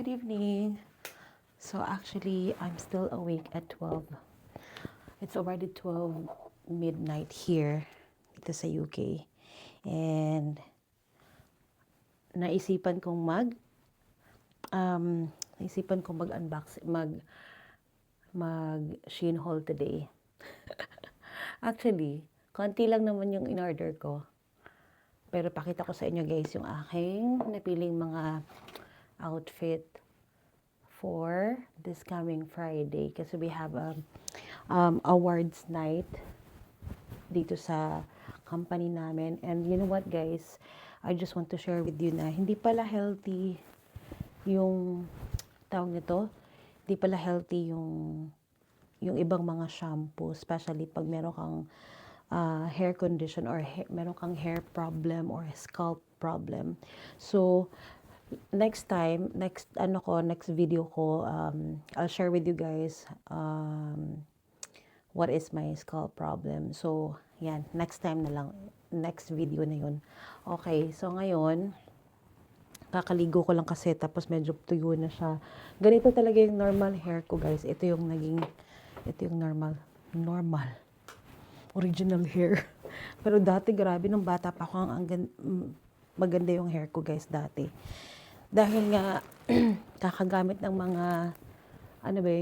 evening. So actually, I'm still awake at 12. It's already 12 midnight here dito sa UK. And naisipan kong mag-unbox, mag Shein haul today. Actually, konti lang naman yung in-order ko. Pero pakita ko sa inyo guys yung aking napiling mga outfit for this coming Friday. Kasi we have a awards night dito sa company namin. And you know what guys, I just want to share with you na hindi pala healthy yung tawag nito, hindi pala healthy yung ibang mga shampoo, especially pag meron kang hair condition or meron kang hair problem or scalp problem. So next video ko, I'll share with you guys what is my scalp problem. So yan, next time na lang, next video na yun. Okay, so ngayon kakaligo ko lang kasi tapos medyo tuyo na siya. Ganito talaga yung normal hair ko guys. Ito yung normal original hair. Pero dati grabe nung bata pa ako maganda yung hair ko guys dati. Dahil nga kakagamit ng mga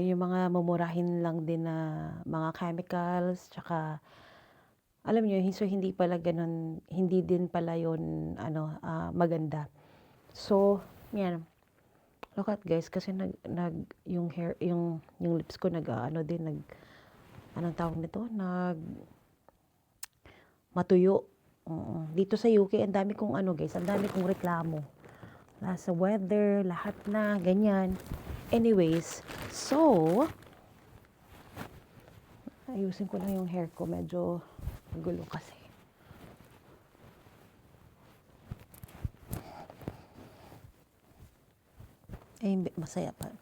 yung mga mumurahin lang din na mga chemicals, tsaka alam niyo, so hindi pala ganun, hindi din pala yun maganda. So, yan. Look at guys, kasi yung hair, yung lips ko anong tawag nito? Matuyo. Dito sa UK, ang dami kong reklamo. Nasa weather, lahat na, ganyan. Anyways, so, ayusin ko lang yung hair ko. Medyo gulo kasi. Eh, masaya pa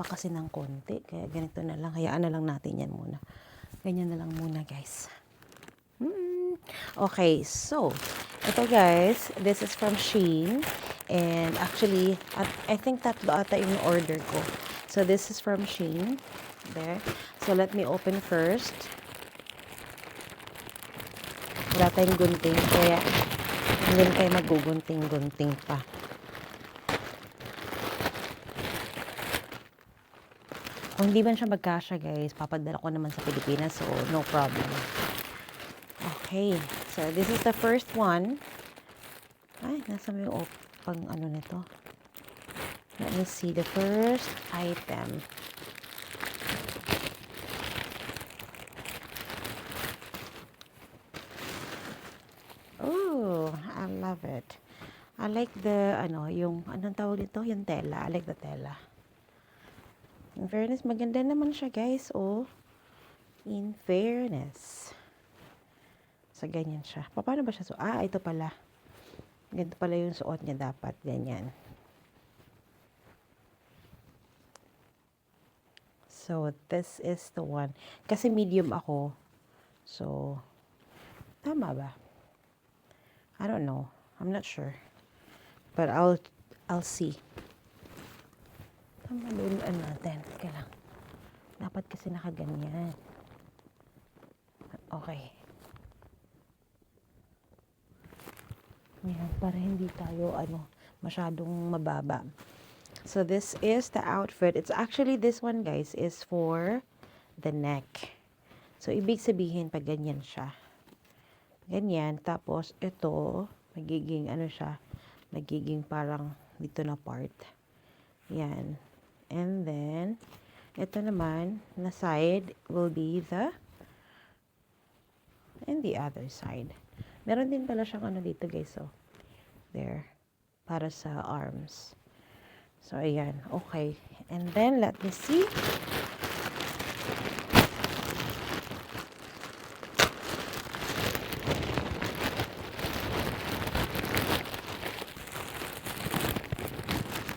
kasi ng konti. Kaya ganito na lang. Hayaan na lang natin yan muna. Ganyan na lang muna, guys. Okay, so, ito guys, this is from Shein. And actually, I think tatlo ata yung order ko. So, this is from Shein. There. So, let me open first. Wala tayong gunting, kaya hindi kayo magugunting-gunting pa. Kung hindi man siya magkasya guys, papadala ko naman sa Pilipinas, so no problem. Okay, so this is the first one. Ay, nasa may pang nito. Let me see the first item. Oh, I love it. I like the, yung, anong tawag dito? Yung tela. I like the tela. In fairness, maganda naman siya, guys. Oh, in fairness. So, ganyan siya. Paano ba siya? Ito pala. Ganito pala yung suot niya dapat. Ganyan. So, this is the one. Kasi medium ako. So, tama ba? I don't know. I'm not sure. But I'll see. Tama ba yung natin? Teka lang. Dapat kasi nakaganyan. Okay. Yan, para hindi tayo masyadong mababa. So this is the outfit. It's actually, this one guys is for the neck. So ibig sabihin pag ganyan siya. Ganyan, tapos ito magiging magiging parang dito na part. Yan. And then ito naman na side will be and the other side. Meron din pala siyang dito guys, so there, para sa arms. So ayan, okay. And then let me see.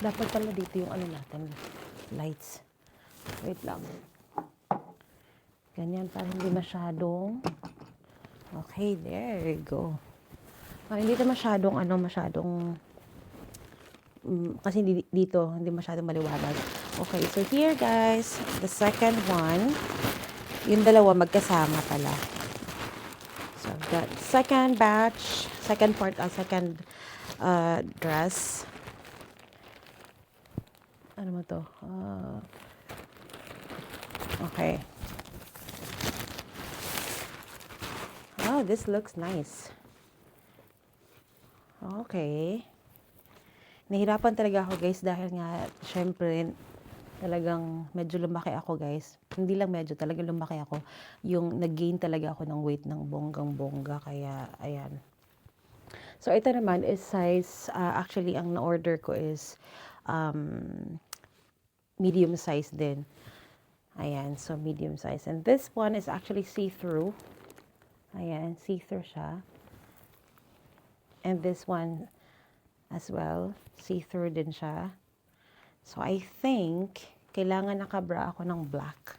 Dapat pala dito yung natin, lights. Wait lang. Ganyan, para hindi masyadong. Okay, there you go. Hindi na masyadong kasi dito, hindi masyadong maliwanag. Okay, so here guys, the second one, yung dalawa magkasama pala. So, the second batch, second part, second dress. Ano mo to? Okay. Oh, this looks nice. Okay. Nahirapan talaga ako guys dahil nga, syempre, talagang medyo lumaki ako guys. Hindi lang medyo, talagang lumaki ako. Yung nag-gain talaga ako ng weight ng bonggang-bongga. Kaya, ayan. So, ito naman is size, actually, ang na-order ko is medium size din. Ayan, so medium size. And this one is actually see-through. Ayan, see-through siya. And this one as well, see-through din siya. So, I think, kailangan nakabra ako ng black.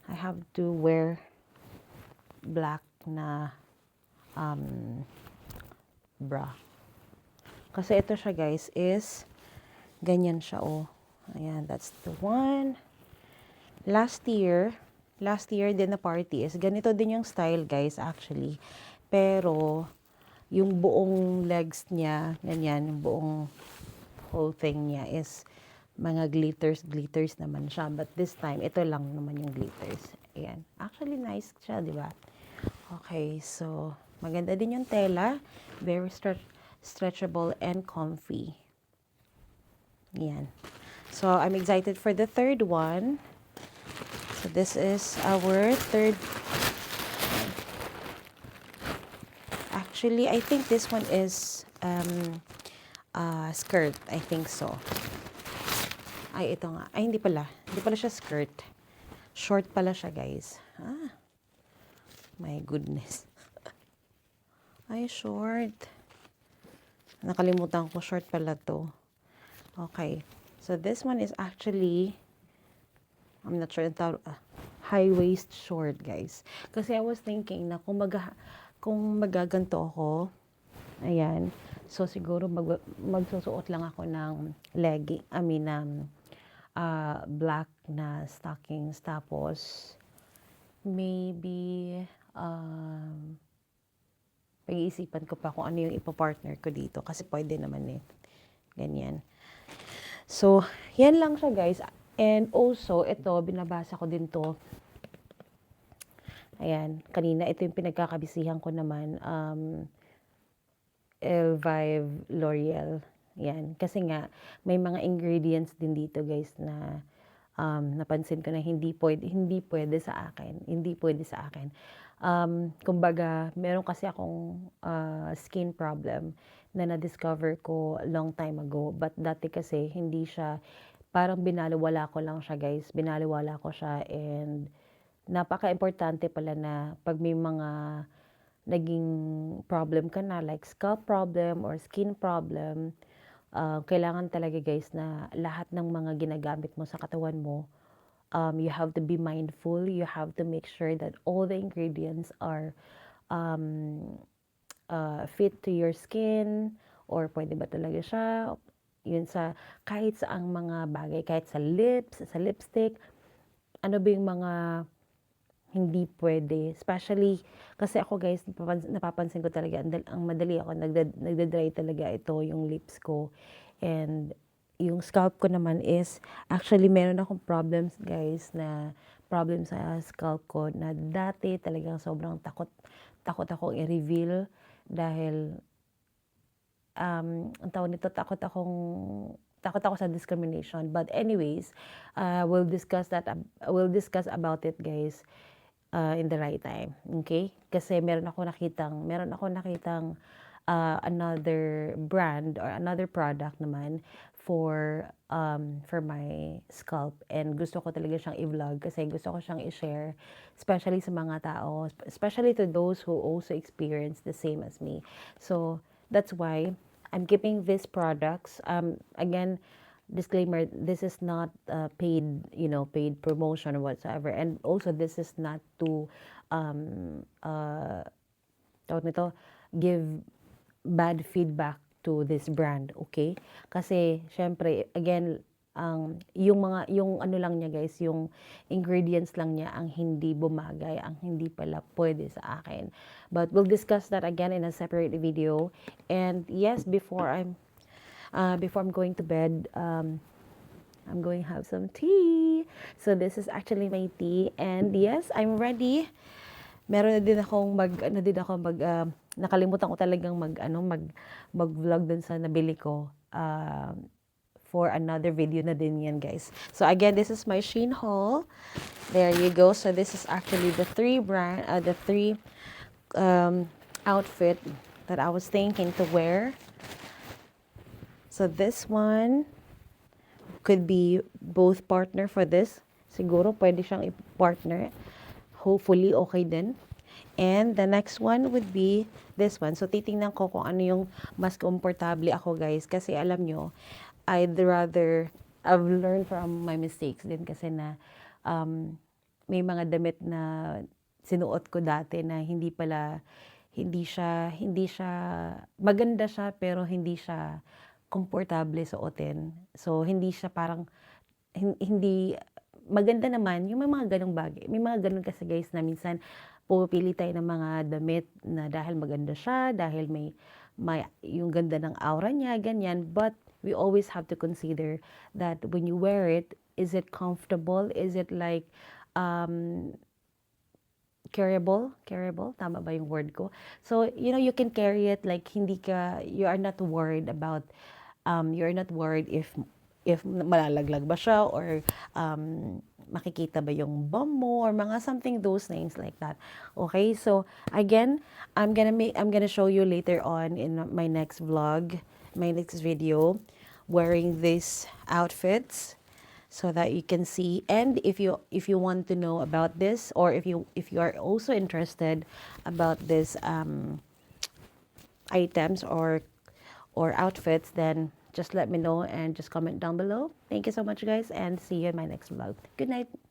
I have to wear black na bra. Kasi ito siya guys is, ganyan siya oh. Ayan, that's the one. Last year din na party is, ganito din yung style guys actually. Pero, yung buong legs niya, ganyan, yung buong whole thing niya is mga glitters naman siya. But this time, ito lang naman yung glitters. Ayan. Actually, nice siya, di ba? Okay, so, maganda din yung tela. Very stretchable and comfy. Ayan. So, I'm excited for the third one. So, this is our third. Actually, I think this one is skirt. I think so. Ay, ito nga. Ay, hindi pala. Hindi pala siya skirt. Short pala siya, guys. My goodness. Ay, short. Nakalimutan ko, short pala to. Okay. So, this one is actually, I'm not sure, high-waist short, guys. Kasi I was thinking na kung magaganto ako, ayan, so siguro magsusuot lang ako ng black na stockings, tapos maybe pag-iisipan ko pa kung ano yung ipapartner ko dito kasi pwede naman ganyan. So, yan lang siya guys. And also, ito, binabasa ko din to. Ayan, kanina ito yung pinagkakabisihan ko naman, Elvive L'Oreal. Yan, kasi nga may mga ingredients din dito guys na napansin ko na hindi pwede sa akin. Hindi pwede sa akin. Kumbaga, meron kasi akong skin problem na na-discover ko long time ago. But dati kasi hindi siya, parang binaliwala ko lang siya guys. Binaliwala ko siya and napaka-importante pala na pag may mga naging problem ka na, like scalp problem or skin problem, kailangan talaga guys na lahat ng mga ginagamit mo sa katawan mo, you have to be mindful, you have to make sure that all the ingredients are fit to your skin, or pwede ba talaga siya, yun sa kahit saang mga bagay, kahit sa lips, sa lipstick, ano ba yung mga hindi pwede. Especially, kasi ako guys, napapansin ko talaga, ang madali ako, nagda-dry talaga ito, yung lips ko. And, yung scalp ko naman is, actually, meron akong problems guys, na problem sa scalp ko, na dati talagang sobrang takot akong i-reveal, dahil, ang tawag nito, takot ako sa discrimination. But anyways, we'll discuss about it guys, in the right time. Okay? Kasi meron ako nakitang another brand or another product naman for my scalp, and gusto ko talaga siyang i-vlog kasi gusto ko siyang i-share, especially sa mga tao, especially to those who also experience the same as me. So that's why I'm keeping these products. Again, disclaimer, this is not paid promotion or whatsoever, and also this is not to tawag nito, give bad feedback to this brand, okay? Kasi syempre again yung ano lang niya guys, yung ingredients lang niya ang hindi bumagay, ang hindi pala pwede sa akin. But we'll discuss that again in a separate video. And yes, before I'm going to bed, I'm going to have some tea. So this is actually my tea, and yes, I'm ready. Meron na din akong nakalimutan ko talagang mag-vlog dun sa nabili ko. For another video na din yan, guys. So again, this is my Shein haul. There you go. So this is actually the three outfit that I was thinking to wear. So this one could be both partner for this. Siguro pwede siyang i-partner. Hopefully okay din. And the next one would be this one. So titingnan ko kung ano yung mas komportable ako, guys, kasi alam nyo, I've learned from my mistakes din kasi na may mga damit na sinuot ko dati na hindi siya maganda siya pero hindi siya komportable suotin. So hindi siya parang hindi maganda naman yung may mga ganong bagay. May mga ganon kasi guys na minsan pupili tayo ng mga damit na dahil maganda siya, dahil may yung ganda ng aura niya, ganyan. But we always have to consider that when you wear it, is it comfortable? Is it like carryable? Tama ba yung word ko? So, you can carry it like you are not worried about, you're not worried if malalaglag ba siya or makikita ba yung bum mo or mga something, those things like that. Okay, so again, I'm gonna show you later on in my next vlog, my next video, wearing these outfits so that you can see. And if you want to know about this, or if you are also interested about this items or outfits, then just let me know and just comment down below. Thank you so much, guys, and see you in my next vlog. Good night.